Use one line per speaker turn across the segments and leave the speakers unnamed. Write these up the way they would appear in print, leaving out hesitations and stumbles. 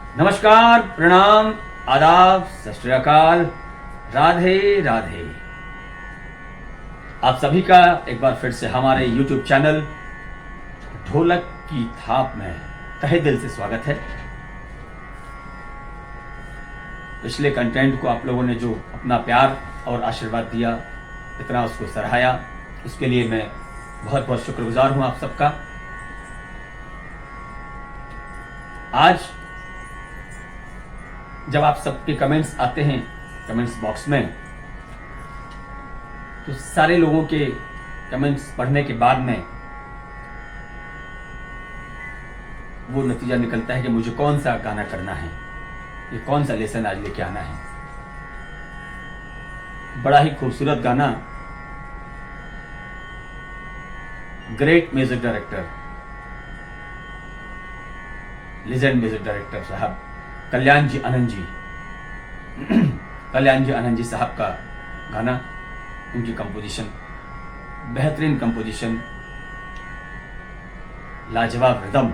नमस्कार, प्रणाम, आदाब, सत श्री अकाल, राधे राधे। आप सभी का एक बार फिर से हमारे YouTube चैनल ढोलक की थाप में तहे दिल से स्वागत है। पिछले कंटेंट को आप लोगों ने जो अपना प्यार और आशीर्वाद दिया, इतना उसको सराहाया, उसके लिए मैं बहुत बहुत शुक्रगुजार हूं आप सबका। आज जब आप सबके कमेंट्स आते हैं कमेंट्स बॉक्स में, तो सारे लोगों के कमेंट्स पढ़ने के बाद में वो नतीजा निकलता है कि मुझे कौन सा गाना करना है, ये कौन सा लेसन आज लेके आना है। बड़ा ही खूबसूरत गाना, great music director, legend music director साहब कल्याण जी आनंद जी साहब का गाना, उनकी कंपोजिशन, बेहतरीन कंपोजिशन, लाजवाब रिदम।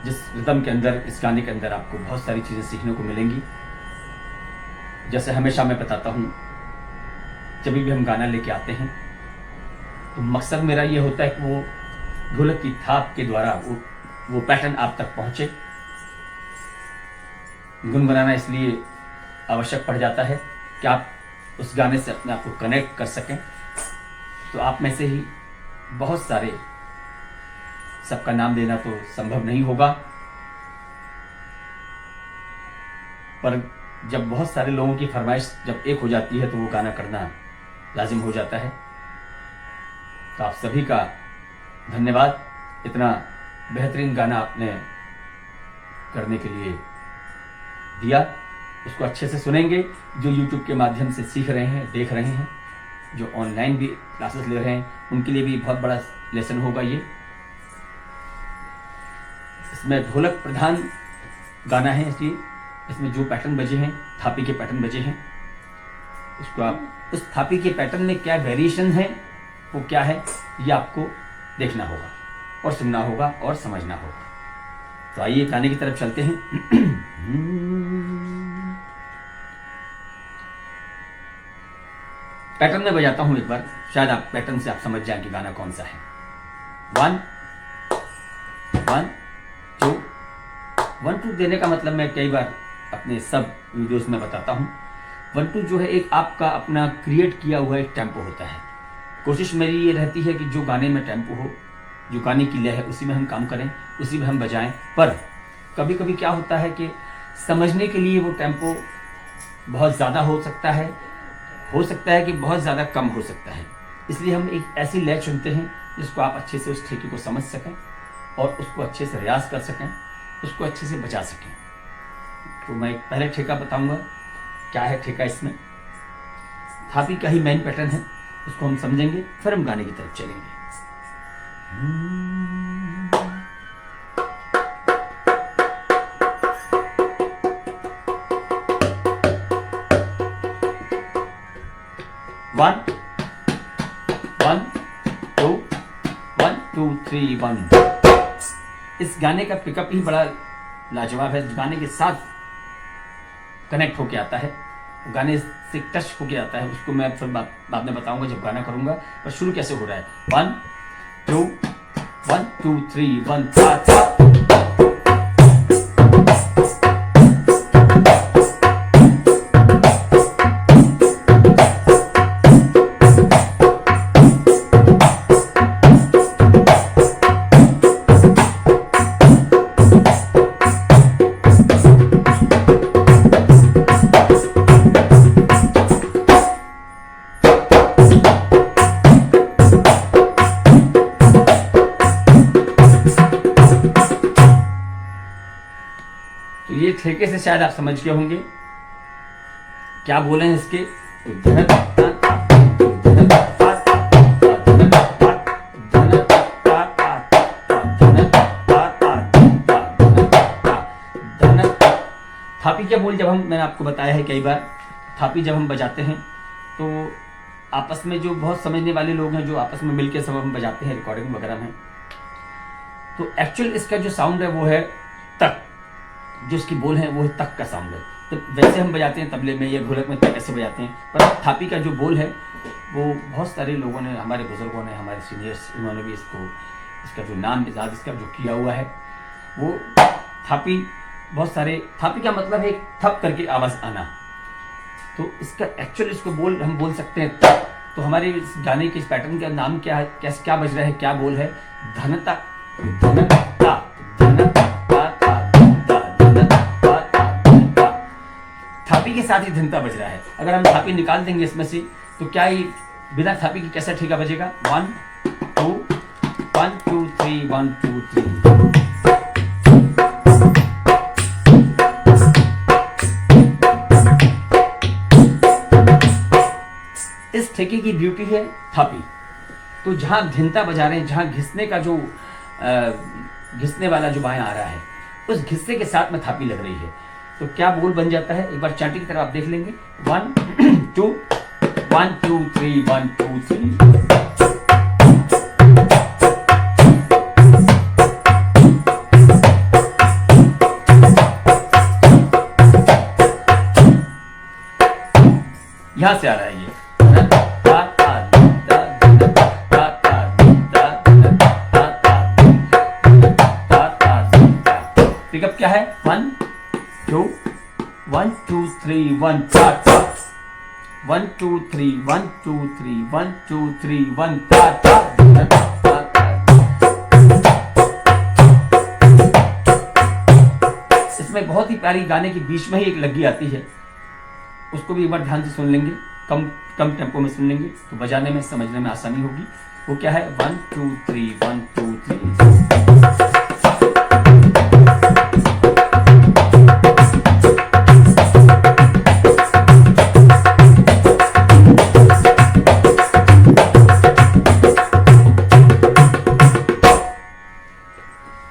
जिस रिदम के अंदर, इस गाने के अंदर आपको बहुत सारी चीजें सीखने को मिलेंगी। जैसे हमेशा मैं बताता हूं, जब भी हम गाना लेके आते हैं तो मकसद मेरा ये होता है कि वो ढोलक की थाप के द्वारा वो पैटर्न आप तक पहुंचे। गुनगुनाना इसलिए आवश्यक पड़ जाता है कि आप उस गाने से अपने आप को कनेक्ट कर सकें। तो आप में से ही बहुत सारे, सबका नाम देना तो संभव नहीं होगा, पर जब बहुत सारे लोगों की फरमाइश जब एक हो जाती है तो वो गाना करना लाजिम हो जाता है। तो आप सभी का धन्यवाद, इतना बेहतरीन गाना आपने करने के लिए दिया। उसको अच्छे से सुनेंगे। जो YouTube के माध्यम से सीख रहे हैं, देख रहे हैं, जो ऑनलाइन भी क्लासेस ले रहे हैं, उनके लिए भी बहुत बड़ा लेसन होगा ये। इसमें ढोलक प्रधान गाना है, इसलिए इसमें जो पैटर्न बजे हैं, थापी के पैटर्न बजे हैं, उसको आप उस थापी के पैटर्न में क्या वेरिएशन है, वो क्या है, ये आपको देखना होगा और सुनना होगा और समझना होगा। तो आइए गाने की तरफ चलते हैं। पैटर्न में बजाता हूं एक बार, शायद आप पैटर्न से आप समझ जाएं कि गाना कौन सा है। 1 1 2 1 2 देने का मतलब मैं कई बार अपने सब वीडियोस में बताता हूं। 1 2 जो है एक आपका अपना क्रिएट किया हुआ एक टेम्पो होता है। कोशिश मेरी ये रहती है कि जो गाने में टेम्पो हो, जो गाने की लय है, उसी में हम काम करें, उसी में हम बजाएं। पर कभी कभी क्या होता है कि समझने के लिए वो टेम्पो बहुत ज़्यादा हो सकता है कि बहुत ज़्यादा कम हो सकता है। इसलिए हम एक ऐसी लय चुनते हैं जिसको आप अच्छे से उस ठेके को समझ सकें और उसको अच्छे से रियाज कर सकें, उसको अच्छे से बजा सकें। तो मैं पहले ठेका बताऊंगा, क्या है ठेका। इसमें थापी का ही मेन पैटर्न है, उसको हम समझेंगे, फिर हम गाने की तरफ चलेंगे। 1 1 2 1 2 3 1। इस गाने का पिकअप ही बड़ा लाजवाब है, गाने के साथ कनेक्ट होके आता है, गाने से टच होके आता है। उसको मैं फिर बाद में बताऊंगा जब गाना करूंगा। पर शुरू कैसे हो रहा है, 1 2 1 2 3 1 था। तो ये ठेके से शायद आप समझ गए होंगे क्या बोले हैं इसके। थापी क्या बोल, जब मैंने आपको बताया है कई बार, थापी जब हम बजाते हैं तो आपस में जो बहुत समझने वाले लोग हैं, जो आपस में मिलकर सब हम बजाते हैं रिकॉर्डिंग वगैरह में, तो एक्चुअल इसका जो साउंड है वो है तक, जो इसकी बोल है वो तक का साउंड है। तो वैसे हम बजाते हैं तबले में या ढोलक में तक ऐसे बजाते हैं, पर थापी का जो बोल है वो बहुत सारे लोगों ने, हमारे बुजुर्गों ने, हमारे सीनियर्स, उन्होंने भी इसका जो नाम इजाद इसका जो किया हुआ है वो थापी। बहुत सारे थापी का मतलब है एक थप करके आवाज आना। तो इसका एक्चुअल इसको बोल हम बोल सकते हैं तक। तो हमारे इस गाने के इस पैटर्न का नाम क्या है, क्या बज रहा है, क्या बोल है, धनता धनता धनता धनता। थापी के साथ ही धनता बज रहा है। अगर हम थापी निकाल देंगे इसमें से तो क्या ये बिना थापी की कैसा ठीका बजेगा? 1 2 1 2 3 1 2 3। इस ठेके की ब्यूटी है थापी। तो जहां धिनता बजा रहे हैं, जहां घिसने का जो घिसने वाला जो बाएं आ रहा है, उस घिस्से के साथ में थापी लग रही है। तो क्या बोल बन जाता है, एक बार चांटी की तरफ आप देख लेंगे। 1 2 1 2 3 1 2 3। यहां से आ रहा है ये। पिकअप क्या है? 1 2 1 2 3 1 ta ta 1 2 3 1 2 3 1 2 3 1 ta ta। इसमें बहुत ही प्यारी गाने के बीच में ही एक लग्गी आती है, उसको भी एक बार ध्यान से सुन लेंगे, कम टेम्पो में सुन लेंगे तो बजाने में समझने में आसानी होगी। वो क्या है? 1 2 3 1 2 3।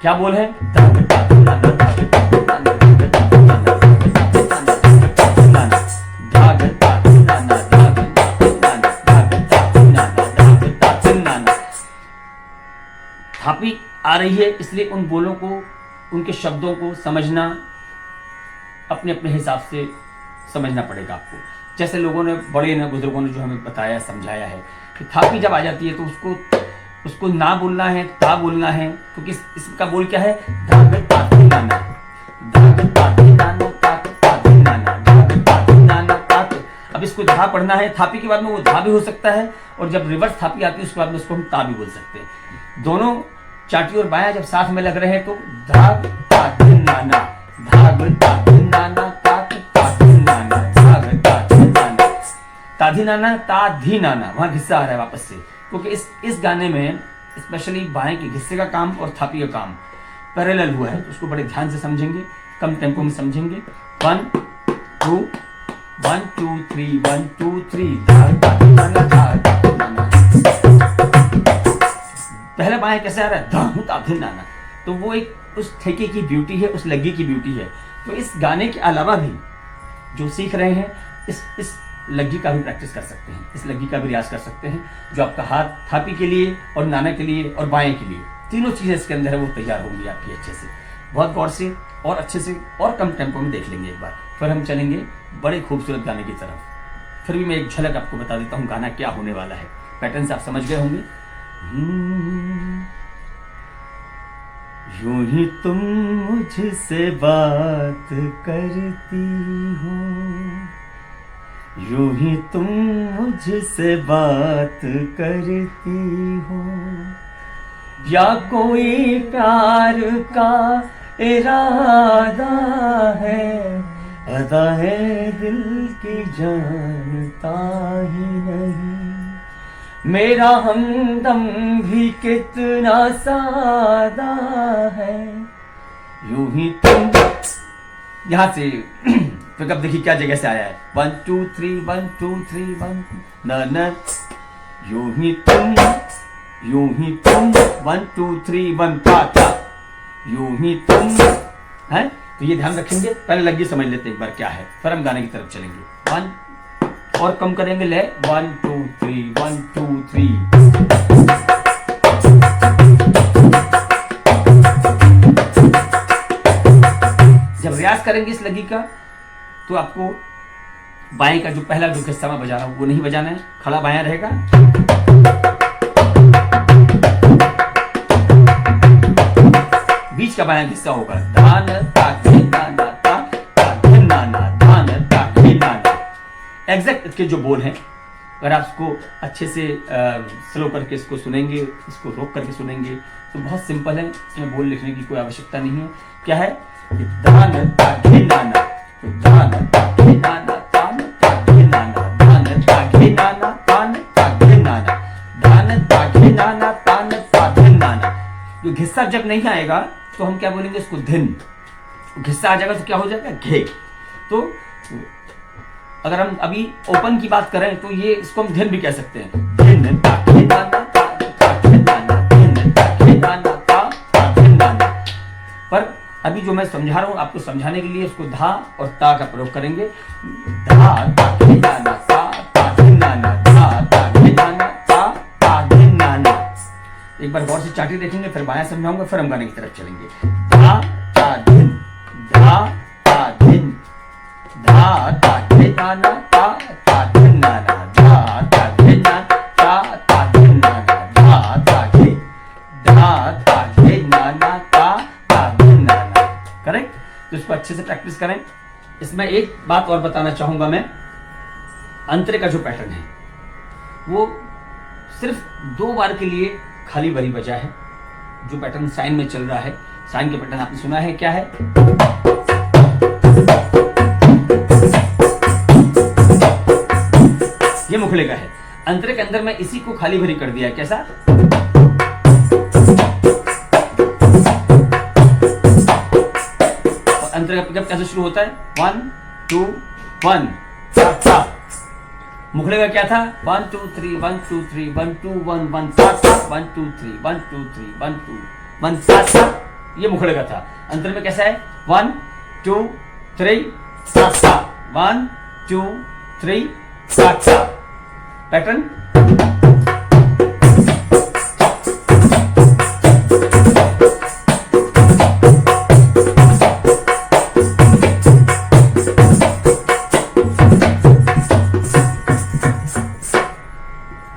क्या बोल है? थापी आ रही है, इसलिए उन बोलों को, उनके शब्दों को समझना अपने अपने हिसाब से समझना पड़ेगा आपको। जैसे लोगों ने, बड़े ने, बुजुर्गों ने जो हमें बताया, समझाया है कि थापी जब आ जाती है तो उसको ना बोलना है, ता बोलना है, क्योंकि इसका बोल क्या है? धाग ताधी नाना, धाग ताधी नाना, ताक ताधी नाना, धाग ताधी नाना, ताक। अब इसको धा पढ़ना है, थापी के बाद में वो धा भी हो सकता है, और जब रिवर्स थापी आती है उसके बाद में उसको हम ता भी बोल सकते हैं। दोनों चाटी और बायां जब साथ में लग रहे हैं तो धाग ताधी नाना, धाग ताधी नाना, ताक ताधी नाना, धाग ताधी नाना, ताधी नाना, ताधी नाना। वहां घिस्सा आ रहा है वापस से, क्योंकि इस गाने में स्पेशली बाएं के घिस्से का काम और थापी का काम पैरेलल हुआ है। तो उसको बड़े ध्यान से समझेंगे, कम टेम्पो में समझेंगे। 1 2 1 2 3 1 2 3। पहले बाएं कैसे आ रहा है? धाम ताधी नाना। तो वो एक उस ठेके की ब्यूटी है, उस लग्गी की ब्यूटी है। तो इस गाने के अलावा भी जो सीख रहे हैं, इस लग्गी का भी प्रैक्टिस कर सकते हैं, इस लग्गी का भी रियाज कर सकते हैं, जो आपका हाथ थापी के लिए और नाना के लिए और बाएं के लिए, तीनों चीजें इसके अंदर है, वो तैयार होंगी आपकी अच्छे से। बहुत गौर से और अच्छे से और कम टेम्पो में देख लेंगे एक बार, फिर हम चलेंगे बड़े खूबसूरत गाने की तरफ। फिर भी मैं एक झलक आपको बता देता हूँ गाना क्या होने वाला है। पैटर्न से आप समझ गए होंगे। यूं ही तुम मुझसे बात करती हो, यूं ही तुम मुझसे बात करती हो, या कोई प्यार का इरादा है, अदा है दिल की जानता ही नहीं। मेरा हमदम भी कितना सादा है, यूं ही तुम। यहां से तो कब देखिए क्या जगह से आया है। 1 2 3 1 2 3 1 न यूं ही तुम, यूं ही तुम। 1 2 3 1 ta यूं ही तुम है। तो ये ध्यान रखेंगे। पहले लग्गी समझ लेते एक बार क्या है, फिर हम गाने की तरफ चलेंगे। 1 और कम करेंगे ले। 1 2 3 1 2 3। करेंगे इस लगी का, तो आपको बाएं का जो पहला जो हिस्सा मैं बजा रहा हूं वो नहीं बजाना है, खड़ा बायां रहेगा। बीच का बायां हिस्सा होगा धान ता खे ना ना ता ता खे ना ना धान ता खे ना ना। एग्जैक्ट इसके जो बोल हैं, अगर आप इसको अच्छे से स्लो करके इसको सुनेंगे, इसको रोक करके सुनेंगे तो बहुत सिंपल है, इसमें बोल लिखने की कोई आवश्यकता नहीं है। क्या है? धान ता खे ना ना, धान ता खे ना ना, धान ता खे ना ना, धान ता खे ना ना, धान ता खे ना ना, धान ता खे ना ना, धान ता खे ना ना। जो घिस्सा जब नहीं आएगा तो हम क्या बोलेंगे इसको धिन, घिस्सा आ जाएगा तो क्या हो जाएगा घे। तो अगर हम अभी ओपन की बात करें तो ये इसको हम धिन भी कह सकते हैं, धिन ता खे ना ना, ता खे ना ना, धिन ता खे ना ना, ता खे ना ना। पर अभी जो मैं समझा रहा हूं आपको समझाने के लिए इसको धा और ता का प्रयोग करेंगे। धा ता खे ना ना, ता खे ना ना, धा ता खे ना ना, ता खे ना ना। एक बार गौर से चाटी देखेंगे, फिर बायां समझाऊंगा, फिर हम गाने की तरफ चलेंगे। धा ता धिन, धा ता धिन, धा ता खे ना ना, ता धिन ना ना, धा ता खे ना, ता धिन ना ना, धा ता खे ना ना, ता धिन ना ना। करेक्ट? तो इसको अच्छे से प्रैक्टिस करें। इसमें एक बात और बताना चाहूंगा मैं, अंतरे का जो पैटर्न है वो सिर्फ 2 बार के लिए खाली बरी बजा है। जो पैटर्न साइन में चल रहा है, साइन के पैटर्न आपने सुना है, क्या है? ये मुखड़े का है। अंतरे के अंदर मैं इसी को खाली भरी कर दिया है। कैसा? और अंतरे का पिकअप कैसे शुरू होता है? 1 2 1 सा सा। मुखड़े का क्या था? 1 2 3 1 2 3 1 2 1 1 सा सा, 1 2 3 1 2 3 1 2 1 सा सा। ये मुखड़े का था। अंतर में कैसा है? 1 2 3 सा सा, 1 2 3 सा सा। पैटर्न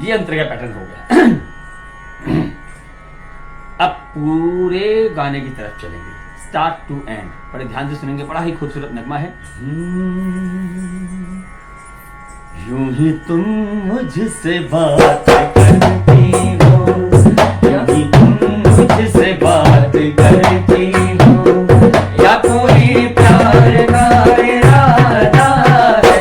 ये अंतर का पैटर्न हो गया। अब पूरे गाने की तरफ चलेंगे, स्टार्ट टू एंड। बड़े ध्यान से सुनेंगे, बड़ा ही खूबसूरत नगमा है। यूं ही तुम मुझसे बात करती हो, यूं ही तुम मुझसे बात करती हो, या कोई प्यार का इरादा है,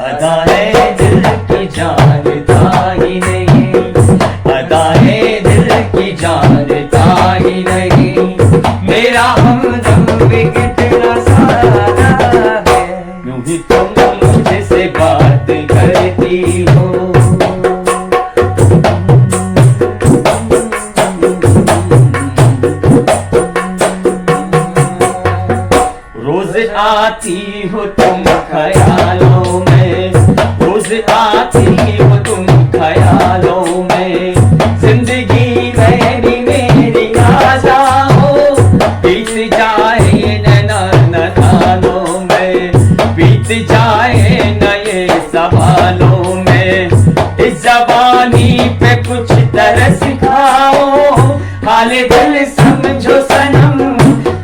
अदा है दिल की जानता ही नहीं, अदा है दिल की जानता ही नहीं, मेरा हमदम भी कितना सारा है, यूं ही तुम मुझसे बात करती हो। रोज आती हो तुम ख्यालों में, रोज आती हो तुम ख्यालों में, जिंदगी मेरी आ जाओ, बीत जाए नैनों में, बीत जाए नए सवालों में, इस जवानी पे कुछ तरस खाओ, हाले दिल समझो सनम,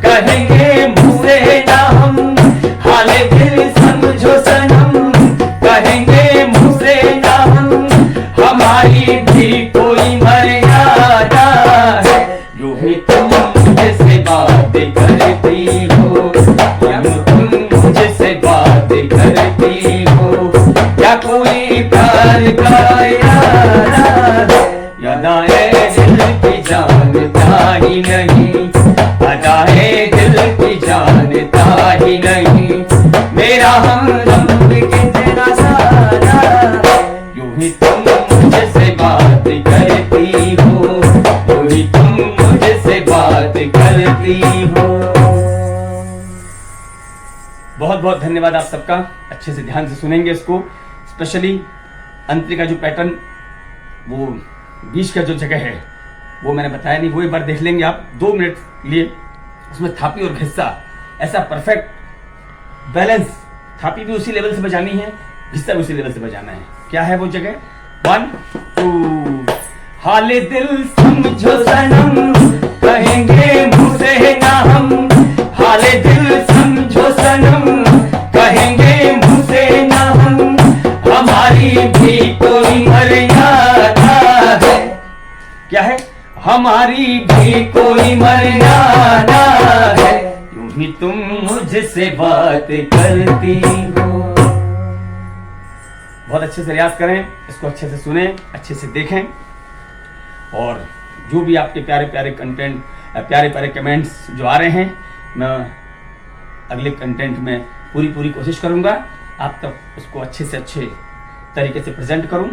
कहेंगे मुझे ना हम, हाले दिल समझो सनम, कहेंगे मुझे ना हम, हमारी भी कोई मर्यादा है, यूं ही तुम मुझसे बात करती हो, यूं तुम मुझसे बात करती हो, या कोई प्यार का इरादा है, यादा है दिल की जानता ही नहीं, अदा है दिल की जानता ही नहीं, मेरा हमदम भी कितना सारा है, यूं ही तुम मुझसे बात करती हो, यूं ही तुम मुझसे बात करती हो। बहुत बहुत धन्यवाद आप सबका। अच्छे से ध्यान से सुनेंगे इसको, स्पेशली अंतरे का जो पैटर्न, वो बीच का जो जगह है वो मैंने बताया नहीं, वो एक बार देख लेंगे आप 2 मिनट लिए। उसमें थापी और घिस्सा ऐसा परफेक्ट बैलेंस, थापी भी उसी लेवल से बजानी है, भिस्सा भी उसी लेवल से बजाना है। क्या है वो जगह? 1 2। हाले दिल समझो सनम, कहेंगे मुँह से ना हम। हाले दिल समझो सनम, कहेंगे मुँह से ना हम। हमारी भी कोई मर्यादा है। क्या है? हमारी भी कोई मर्यादा है, यूं ही तुम मुझसे बात करती हो। बहुत अच्छे से रियाज करें, इसको अच्छे से सुने, अच्छे से देखें, और जो भी आपके प्यारे प्यारे कंटेंट, प्यारे प्यारे कमेंट्स जो आ रहे हैं, मैं अगले कंटेंट में पूरी कोशिश करूंगा आप तक उसको अच्छे से अच्छे तरीके से प्रेजेंट करूं।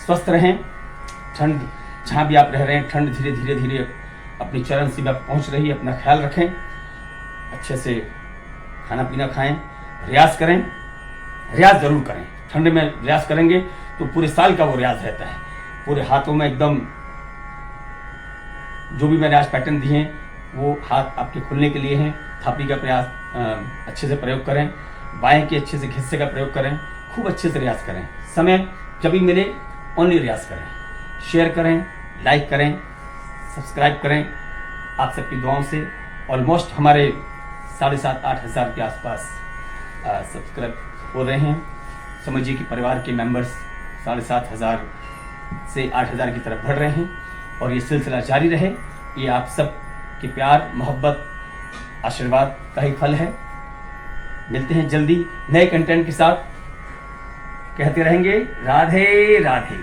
स्वस्थ रहें। ठंड जहाँ भी आप रह रहे हैं, ठंड धीरे धीरे अपनी चरम सीमा पर पहुँच रही है। अपना ख्याल रखें, अच्छे से खाना पीना खाएं, रियाज करें। रियाज ज़रूर करें। ठंड में रियाज करेंगे तो पूरे साल का वो रियाज रहता है। पूरे हाथों में एकदम, जो भी मैंने आज पैटर्न दिए हैं वो हाथ आपके खुलने के लिए हैं। थापी का प्रयास अच्छे से प्रयोग करें, बाएं के अच्छे से हिस्से का प्रयोग करें, खूब अच्छे से रियाज करें। समय जब भी मिले ओनली रियाज करें। शेयर करें, लाइक करें, सब्सक्राइब करें। आप सबकी दुआओं से ऑलमोस्ट हमारे 7,500-8 हज़ार के आसपास सब्सक्राइब हो रहे हैं। समझिए कि परिवार के मेंबर्स 7,500 से 8,000 की तरफ बढ़ रहे हैं, और ये सिलसिला जारी रहे। ये आप सब के प्यार, मोहब्बत, आशीर्वाद का ही फल है। मिलते हैं जल्दी नए कंटेंट के साथ। कहते रहेंगे राधे राधे।